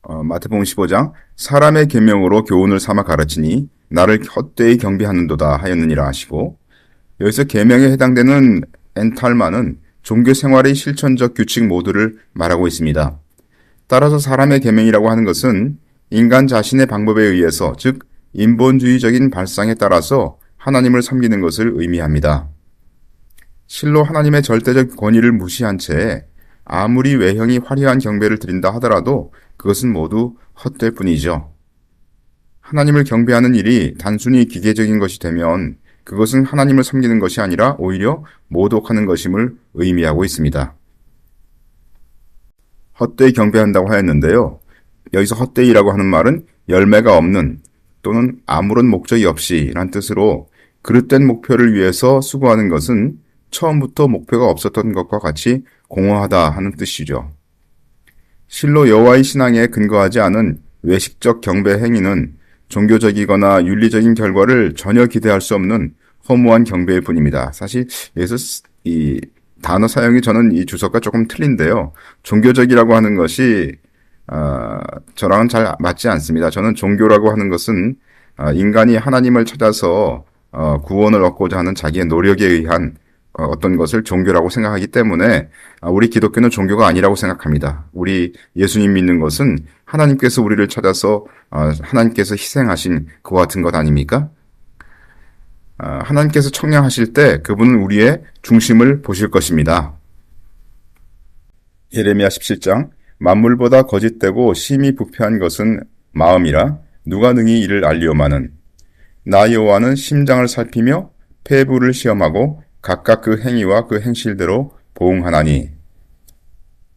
마태복음 15장 사람의 계명으로 교훈을 삼아 가르치니 나를 헛되이 경배하는도다 하였느니라 하시고, 여기서 계명에 해당되는 엔탈마는 종교 생활의 실천적 규칙 모두를 말하고 있습니다. 따라서 사람의 계명이라고 하는 것은 인간 자신의 방법에 의해서, 즉 인본주의적인 발상에 따라서 하나님을 섬기는 것을 의미합니다. 실로 하나님의 절대적 권위를 무시한 채 아무리 외형이 화려한 경배를 드린다 하더라도 그것은 모두 헛될 뿐이죠. 하나님을 경배하는 일이 단순히 기계적인 것이 되면 그것은 하나님을 섬기는 것이 아니라 오히려 모독하는 것임을 의미하고 있습니다. 헛되이 경배한다고 하였는데요. 여기서 헛되이라고 하는 말은 열매가 없는 또는 아무런 목적이 없이 란 뜻으로, 그릇된 목표를 위해서 수고하는 것은 처음부터 목표가 없었던 것과 같이 공허하다 하는 뜻이죠. 실로 여호와의 신앙에 근거하지 않은 외식적 경배 행위는 종교적이거나 윤리적인 결과를 전혀 기대할 수 없는 허무한 경배일 뿐입니다. 사실 여기서 이 단어 사용이 저는 이 주석과 조금 틀린데요. 종교적이라고 하는 것이 저랑은 잘 맞지 않습니다. 저는 종교라고 하는 것은 인간이 하나님을 찾아서 구원을 얻고자 하는 자기의 노력에 의한 어떤 것을 종교라고 생각하기 때문에 우리 기독교는 종교가 아니라고 생각합니다. 우리 예수님 믿는 것은 하나님께서 우리를 찾아서 하나님께서 희생하신 그와 같은 것 아닙니까? 하나님께서 청량하실 때 그분은 우리의 중심을 보실 것입니다. 예레미야 17장 만물보다 거짓되고 심히 부패한 것은 마음이라 누가 능히 이를 알리오마는 나 여호와는 심장을 살피며 폐부를 시험하고 각각 그 행위와 그 행실대로 보응하나니.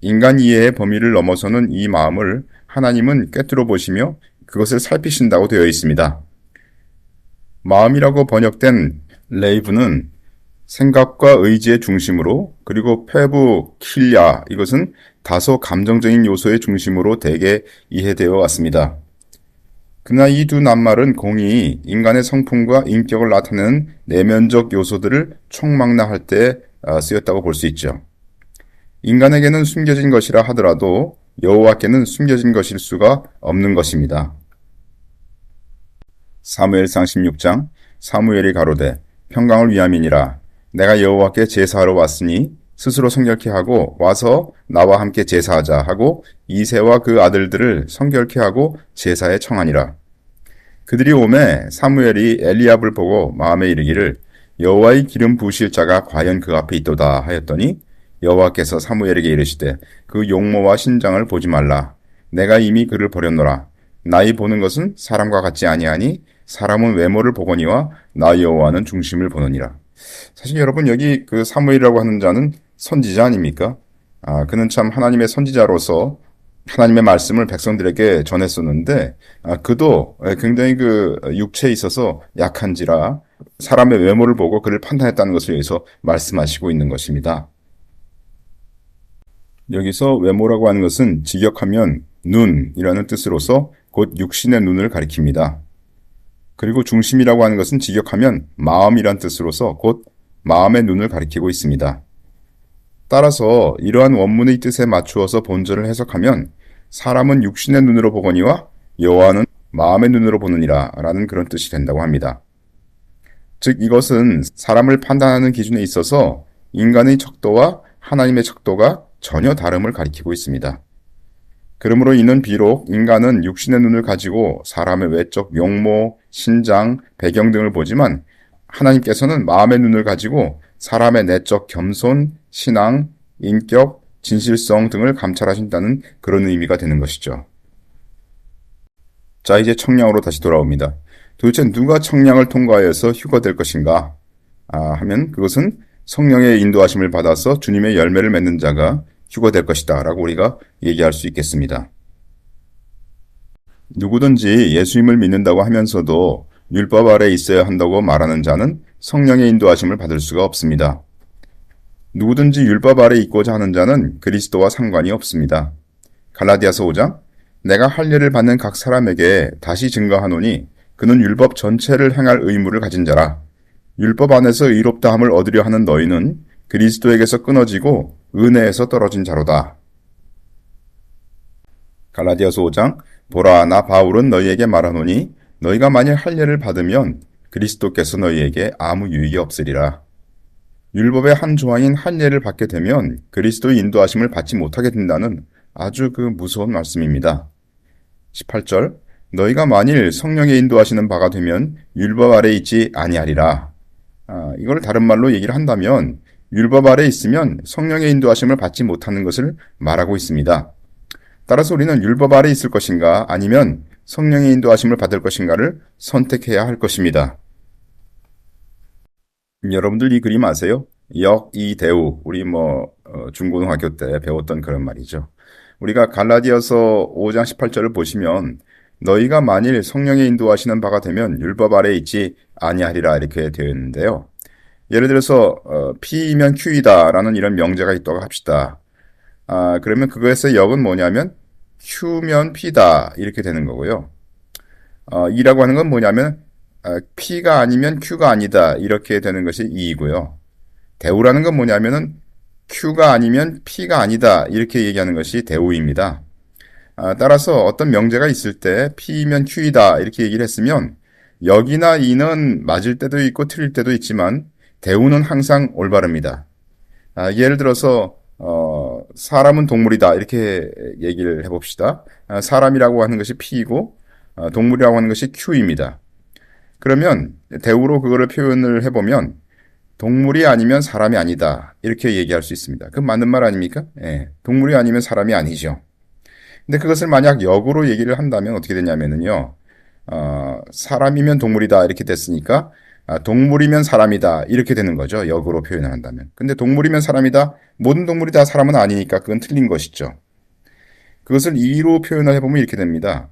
인간 이해의 범위를 넘어서는 이 마음을 하나님은 꿰뚫어 보시며 그것을 살피신다고 되어 있습니다. 마음이라고 번역된 레이브는 생각과 의지의 중심으로, 그리고 폐부, 킬야, 이것은 다소 감정적인 요소의 중심으로 대개 이해되어 왔습니다. 그러나 이 두 낱말은 공이 인간의 성품과 인격을 나타내는 내면적 요소들을 총망라할 때 쓰였다고 볼 수 있죠. 인간에게는 숨겨진 것이라 하더라도 여호와께는 숨겨진 것일 수가 없는 것입니다. 사무엘상 16장 사무엘이 가로되 평강을 위함이니라 내가 여호와께 제사하러 왔으니 스스로 성결케 하고 와서 나와 함께 제사하자 하고 이새와 그 아들들을 성결케 하고 제사에 청하니라. 그들이 오매 사무엘이 엘리압을 보고 마음에 이르기를 여호와의 기름 부으실 자가 과연 그 앞에 있도다 하였더니 여호와께서 사무엘에게 이르시되 그 용모와 신장을 보지 말라. 내가 이미 그를 버렸노라. 나이 보는 것은 사람과 같지 아니하니 사람은 외모를 보거니와 나 여호와는 중심을 보느니라. 사실 여러분, 여기 그 사무엘이라고 하는 자는 선지자 아닙니까? 그는 참 하나님의 선지자로서 하나님의 말씀을 백성들에게 전했었는데, 그도 굉장히 그 육체에 있어서 약한지라 사람의 외모를 보고 그를 판단했다는 것을 여기서 말씀하시고 있는 것입니다. 여기서 외모라고 하는 것은 직역하면 눈이라는 뜻으로서 곧 육신의 눈을 가리킵니다. 그리고 중심이라고 하는 것은 직역하면 마음이란 뜻으로서 곧 마음의 눈을 가리키고 있습니다. 따라서 이러한 원문의 뜻에 맞추어서 본절을 해석하면 사람은 육신의 눈으로 보거니와 여호와는 마음의 눈으로 보느니라 라는 그런 뜻이 된다고 합니다. 즉 이것은 사람을 판단하는 기준에 있어서 인간의 척도와 하나님의 척도가 전혀 다름을 가리키고 있습니다. 그러므로 이는 비록 인간은 육신의 눈을 가지고 사람의 외적 용모, 신장, 배경 등을 보지만 하나님께서는 마음의 눈을 가지고 사람의 내적 겸손, 신앙, 인격, 진실성 등을 감찰하신다는 그런 의미가 되는 것이죠. 자, 이제 청량으로 다시 돌아옵니다. 도대체 누가 청량을 통과하여서 휴가 될 것인가? 하면 그것은 성령의 인도하심을 받아서 주님의 열매를 맺는 자가 휴거될 것이다 라고 우리가 얘기할 수 있겠습니다. 누구든지 예수님을 믿는다고 하면서도 율법 아래 있어야 한다고 말하는 자는 성령의 인도하심을 받을 수가 없습니다. 누구든지 율법 아래 있고자 하는 자는 그리스도와 상관이 없습니다. 갈라디아서 5장 내가 할례를 받는 각 사람에게 다시 증거하노니 그는 율법 전체를 행할 의무를 가진 자라. 율법 안에서 의롭다함을 얻으려 하는 너희는 그리스도에게서 끊어지고 은혜에서 떨어진 자로다. 갈라디아서 5장 보라 나 바울은 너희에게 말하노니 너희가 만일 할례를 받으면 그리스도께서 너희에게 아무 유익이 없으리라. 율법의 한 조항인 할례를 받게 되면 그리스도의 인도하심을 받지 못하게 된다는 아주 무서운 말씀입니다. 18절 너희가 만일 성령의 인도하시는 바가 되면 율법 아래 있지 아니하리라. 이걸 다른 말로 얘기를 한다면 율법 아래 있으면 성령의 인도하심을 받지 못하는 것을 말하고 있습니다. 따라서 우리는 율법 아래 있을 것인가 아니면 성령의 인도하심을 받을 것인가를 선택해야 할 것입니다. 여러분들 이 그림 아세요? 역이대우. 우리 중고등학교 때 배웠던 그런 말이죠. 우리가 갈라디아서 5장 18절을 보시면 너희가 만일 성령의 인도하시는 바가 되면 율법 아래 있지 아니하리라 이렇게 되어 있는데요. 예를 들어서 P이면 Q이다라는 이런 명제가 있다고 합시다. 그러면 그것의 역은 뭐냐면 Q면 P다 이렇게 되는 거고요. E라고 하는 건 뭐냐면 P가 아니면 Q가 아니다 이렇게 되는 것이 E이고요. 대우라는 건 뭐냐면은 Q가 아니면 P가 아니다 이렇게 얘기하는 것이 대우입니다. 따라서 어떤 명제가 있을 때 P면 Q이다 이렇게 얘기를 했으면 역이나 E는 맞을 때도 있고 틀릴 때도 있지만 대우는 항상 올바릅니다. 예를 들어서 사람은 동물이다 이렇게 얘기를 해봅시다. 사람이라고 하는 것이 P이고 동물이라고 하는 것이 Q입니다. 그러면 대우로 그거를 표현을 해보면 동물이 아니면 사람이 아니다 이렇게 얘기할 수 있습니다. 그건 맞는 말 아닙니까? 예, 동물이 아니면 사람이 아니죠. 근데 그것을 만약 역으로 얘기를 한다면 어떻게 되냐면요. 사람이면 동물이다 이렇게 됐으니까 동물이면 사람이다 이렇게 되는 거죠. 역으로 표현을 한다면. 근데 동물이면 사람이다. 모든 동물이 다 사람은 아니니까 그건 틀린 것이죠. 그것을 이로 표현을 해보면 이렇게 됩니다.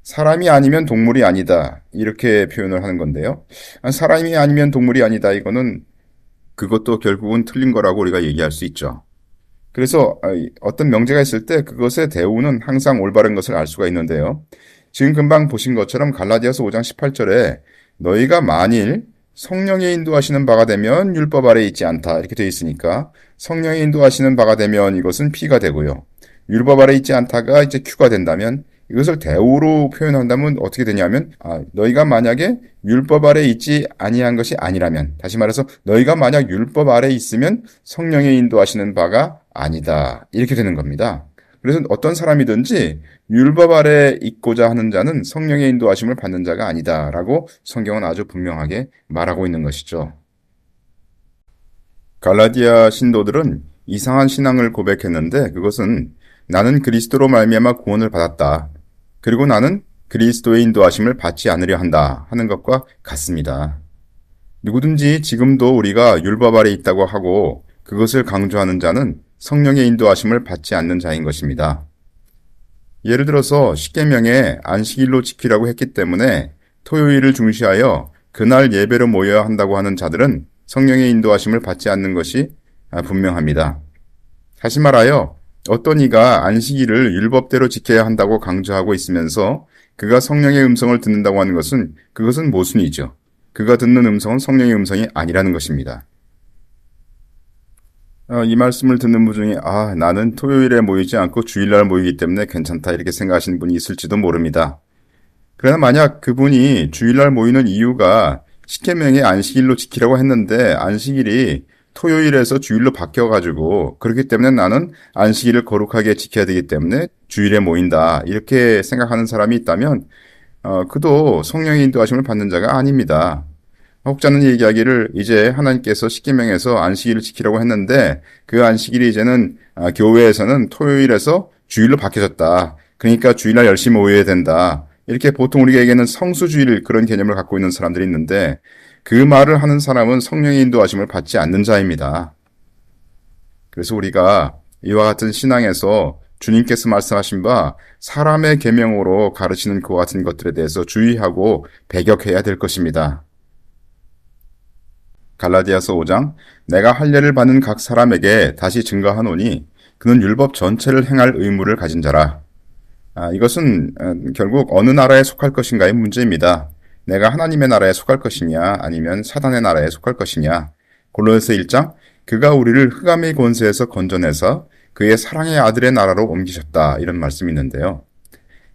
사람이 아니면 동물이 아니다 이렇게 표현을 하는 건데요. 사람이 아니면 동물이 아니다 이거는 그것도 결국은 틀린 거라고 우리가 얘기할 수 있죠. 그래서 어떤 명제가 있을 때 그것의 대우는 항상 올바른 것을 알 수가 있는데요. 지금 금방 보신 것처럼 갈라디아서 5장 18절에 너희가 만일 성령의 인도하시는 바가 되면 율법 아래 있지 않다 이렇게 되어 있으니까 성령의 인도하시는 바가 되면 이것은 P가 되고요. 율법 아래 있지 않다가 이제 Q가 된다면 이것을 대우로 표현한다면 어떻게 되냐면 너희가 만약에 율법 아래 있지 아니한 것이 아니라면 다시 말해서 너희가 만약 율법 아래 있으면 성령의 인도하시는 바가 아니다 이렇게 되는 겁니다. 그래서 어떤 사람이든지 율법 아래 있고자 하는 자는 성령의 인도하심을 받는 자가 아니다라고 성경은 아주 분명하게 말하고 있는 것이죠. 갈라디아 신도들은 이상한 신앙을 고백했는데 그것은 나는 그리스도로 말미암아 구원을 받았다. 그리고 나는 그리스도의 인도하심을 받지 않으려 한다 하는 것과 같습니다. 누구든지 지금도 우리가 율법 아래 있다고 하고 그것을 강조하는 자는 성령의 인도하심을 받지 않는 자인 것입니다. 예를 들어서 십계명에 안식일로 지키라고 했기 때문에 토요일을 중시하여 그날 예배로 모여야 한다고 하는 자들은 성령의 인도하심을 받지 않는 것이 분명합니다. 다시 말하여 어떤 이가 안식일을 율법대로 지켜야 한다고 강조하고 있으면서 그가 성령의 음성을 듣는다고 하는 것은 그것은 모순이죠. 그가 듣는 음성은 성령의 음성이 아니라는 것입니다. 이 말씀을 듣는 분 중에 나는 토요일에 모이지 않고 주일날 모이기 때문에 괜찮다 이렇게 생각하시는 분이 있을지도 모릅니다. 그러나 만약 그분이 주일날 모이는 이유가 십계명의 안식일로 지키라고 했는데 안식일이 토요일에서 주일로 바뀌어가지고 그렇기 때문에 나는 안식일을 거룩하게 지켜야 되기 때문에 주일에 모인다 이렇게 생각하는 사람이 있다면 그도 성령의 인도하심을 받는 자가 아닙니다. 혹자는 얘기하기를 이제 하나님께서 십계명에서 안식일을 지키라고 했는데 그 안식일이 이제는 교회에서는 토요일에서 주일로 바뀌어졌다. 그러니까 주일날 열심히 모여야 된다. 이렇게 보통 우리에게는 성수주일 그런 개념을 갖고 있는 사람들이 있는데 그 말을 하는 사람은 성령의 인도하심을 받지 않는 자입니다. 그래서 우리가 이와 같은 신앙에서 주님께서 말씀하신 바 사람의 계명으로 가르치는 그와 같은 것들에 대해서 주의하고 배격해야 될 것입니다. 갈라디아서 5장 내가 할례를 받는 각 사람에게 다시 증거하노니 그는 율법 전체를 행할 의무를 가진 자라. 이것은 결국 어느 나라에 속할 것인가의 문제입니다. 내가 하나님의 나라에 속할 것이냐 아니면 사단의 나라에 속할 것이냐. 골로새 1장 그가 우리를 흑암의 권세에서 건져내서 그의 사랑의 아들의 나라로 옮기셨다 이런 말씀이 있는데요.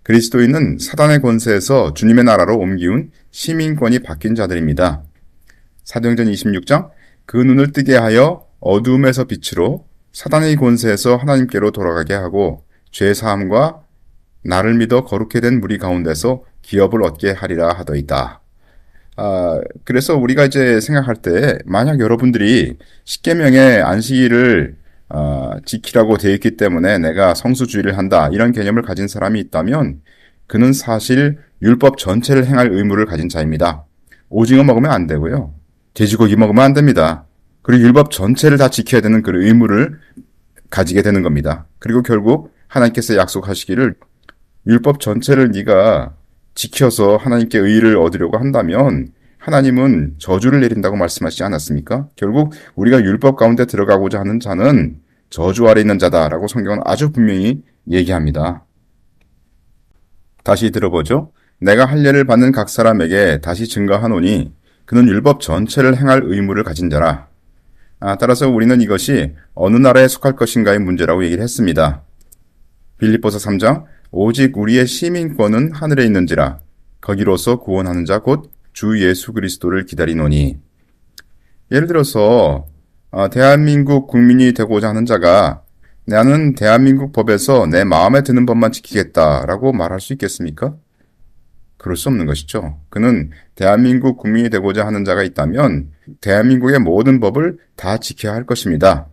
그리스도인은 사단의 권세에서 주님의 나라로 옮기운 시민권이 바뀐 자들입니다. 사도행전 26장 그 눈을 뜨게 하여 어두움에서 빛으로 사단의 권세에서 하나님께로 돌아가게 하고 죄 사함과 나를 믿어 거룩게 된 무리 가운데서 기업을 얻게 하리라 하더이다. 그래서 우리가 이제 생각할 때 만약 여러분들이 십계명의 안식일을 지키라고 되어 있기 때문에 내가 성수주의를 한다 이런 개념을 가진 사람이 있다면 그는 사실 율법 전체를 행할 의무를 가진 자입니다. 오징어 먹으면 안 되고요. 돼지고기 먹으면 안 됩니다. 그리고 율법 전체를 다 지켜야 되는 그 의무를 가지게 되는 겁니다. 그리고 결국 하나님께서 약속하시기를 율법 전체를 네가 지켜서 하나님께 의의를 얻으려고 한다면 하나님은 저주를 내린다고 말씀하시지 않았습니까? 결국 우리가 율법 가운데 들어가고자 하는 자는 저주 아래 있는 자다라고 성경은 아주 분명히 얘기합니다. 다시 들어보죠. 내가 할례를 받는 각 사람에게 다시 증거하노니 그는 율법 전체를 행할 의무를 가진 자라. 따라서 우리는 이것이 어느 나라에 속할 것인가의 문제라고 얘기를 했습니다. 빌립보서 3장 오직 우리의 시민권은 하늘에 있는지라 거기로서 구원하는 자 곧 주 예수 그리스도를 기다리노니. 예를 들어서 대한민국 국민이 되고자 하는 자가 나는 대한민국 법에서 내 마음에 드는 법만 지키겠다라고 말할 수 있겠습니까? 그럴 수 없는 것이죠. 그는 대한민국 국민이 되고자 하는 자가 있다면 대한민국의 모든 법을 다 지켜야 할 것입니다.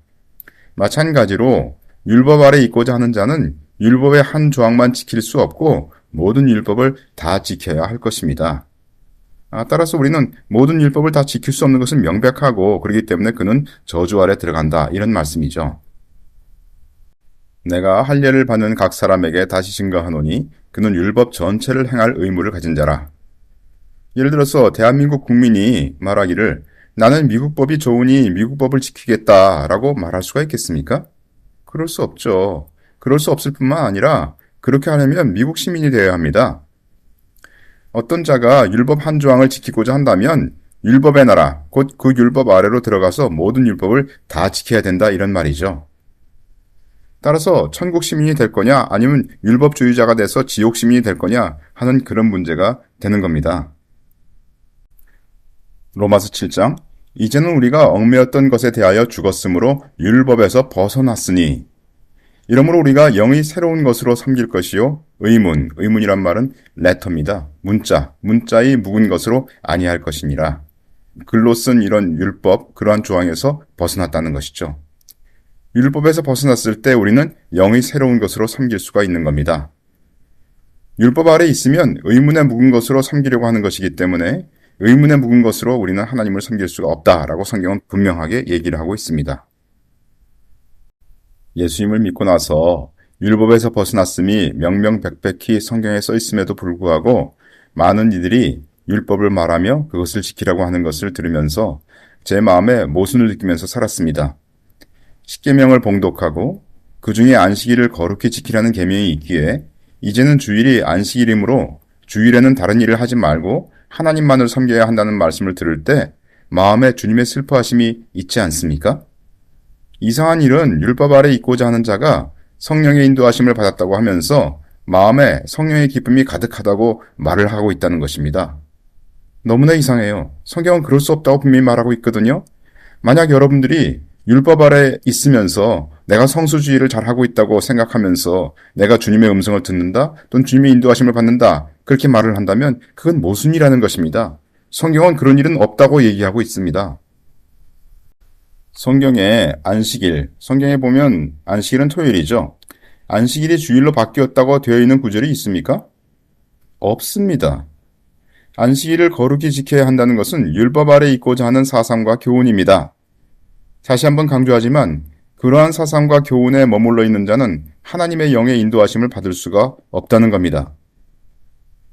마찬가지로 율법 아래 있고자 하는 자는 율법의 한 조항만 지킬 수 없고 모든 율법을 다 지켜야 할 것입니다. 따라서 우리는 모든 율법을 다 지킬 수 없는 것은 명백하고 그렇기 때문에 그는 저주 아래 들어간다 이런 말씀이죠. 내가 할례를 받는 각 사람에게 다시 증거하노니 그는 율법 전체를 행할 의무를 가진 자라. 예를 들어서 대한민국 국민이 말하기를 나는 미국 법이 좋으니 미국 법을 지키겠다라고 말할 수가 있겠습니까? 그럴 수 없죠. 그럴 수 없을 뿐만 아니라 그렇게 하려면 미국 시민이 되어야 합니다. 어떤 자가 율법 한 조항을 지키고자 한다면 율법의 나라, 곧 그 율법 아래로 들어가서 모든 율법을 다 지켜야 된다 이런 말이죠. 따라서 천국 시민이 될 거냐 아니면 율법주의자가 돼서 지옥 시민이 될 거냐 하는 그런 문제가 되는 겁니다. 로마서 7장 이제는 우리가 얽매였던 것에 대하여 죽었으므로 율법에서 벗어났으니 이러므로 우리가 영이 새로운 것으로 섬길 것이요 의문이란 말은 레터입니다. 문자의 묵은 것으로 아니할 것이니라. 글로 쓴 이런 율법 그러한 조항에서 벗어났다는 것이죠. 율법에서 벗어났을 때 우리는 영이 새로운 것으로 섬길 수가 있는 겁니다. 율법 아래 있으면 의문에 묵은 것으로 섬기려고 하는 것이기 때문에 의문에 묵은 것으로 우리는 하나님을 섬길 수가 없다라고 성경은 분명하게 얘기를 하고 있습니다. 예수님을 믿고 나서 율법에서 벗어났음이 명명백백히 성경에 써 있음에도 불구하고 많은 이들이 율법을 말하며 그것을 지키라고 하는 것을 들으면서 제 마음에 모순을 느끼면서 살았습니다. 십계명을 봉독하고 그 중에 안식일을 거룩히 지키라는 계명이 있기에 이제는 주일이 안식일이므로 주일에는 다른 일을 하지 말고 하나님만을 섬겨야 한다는 말씀을 들을 때 마음에 주님의 슬퍼하심이 있지 않습니까? 이상한 일은 율법 아래 있고자 하는 자가 성령의 인도하심을 받았다고 하면서 마음에 성령의 기쁨이 가득하다고 말을 하고 있다는 것입니다. 너무나 이상해요. 성경은 그럴 수 없다고 분명히 말하고 있거든요. 만약 여러분들이 율법 아래 있으면서 내가 성수주의를 잘하고 있다고 생각하면서 내가 주님의 음성을 듣는다 또는 주님의 인도하심을 받는다 그렇게 말을 한다면 그건 모순이라는 것입니다. 성경은 그런 일은 없다고 얘기하고 있습니다. 성경에 안식일, 성경에 보면 안식일은 토요일이죠. 안식일이 주일로 바뀌었다고 되어 있는 구절이 있습니까? 없습니다. 안식일을 거룩히 지켜야 한다는 것은 율법 아래 있고자 하는 사상과 교훈입니다. 다시 한번 강조하지만 그러한 사상과 교훈에 머물러 있는 자는 하나님의 영의 인도하심을 받을 수가 없다는 겁니다.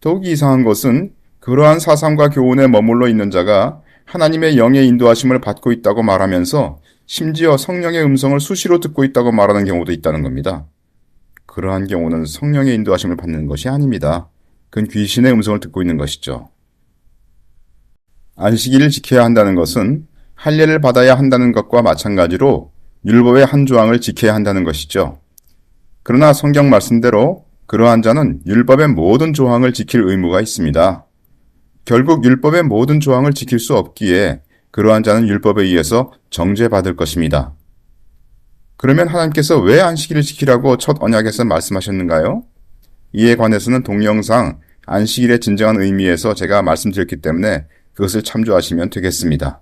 더욱 이상한 것은 그러한 사상과 교훈에 머물러 있는 자가 하나님의 영의 인도하심을 받고 있다고 말하면서 심지어 성령의 음성을 수시로 듣고 있다고 말하는 경우도 있다는 겁니다. 그러한 경우는 성령의 인도하심을 받는 것이 아닙니다. 그건 귀신의 음성을 듣고 있는 것이죠. 안식일을 지켜야 한다는 것은 할례를 받아야 한다는 것과 마찬가지로 율법의 한 조항을 지켜야 한다는 것이죠. 그러나 성경 말씀대로 그러한 자는 율법의 모든 조항을 지킬 의무가 있습니다. 결국 율법의 모든 조항을 지킬 수 없기에 그러한 자는 율법에 의해서 정죄받을 것입니다. 그러면 하나님께서 왜 안식일을 지키라고 첫 언약에서 말씀하셨는가요? 이에 관해서는 동영상 안식일의 진정한 의미에서 제가 말씀드렸기 때문에 그것을 참조하시면 되겠습니다.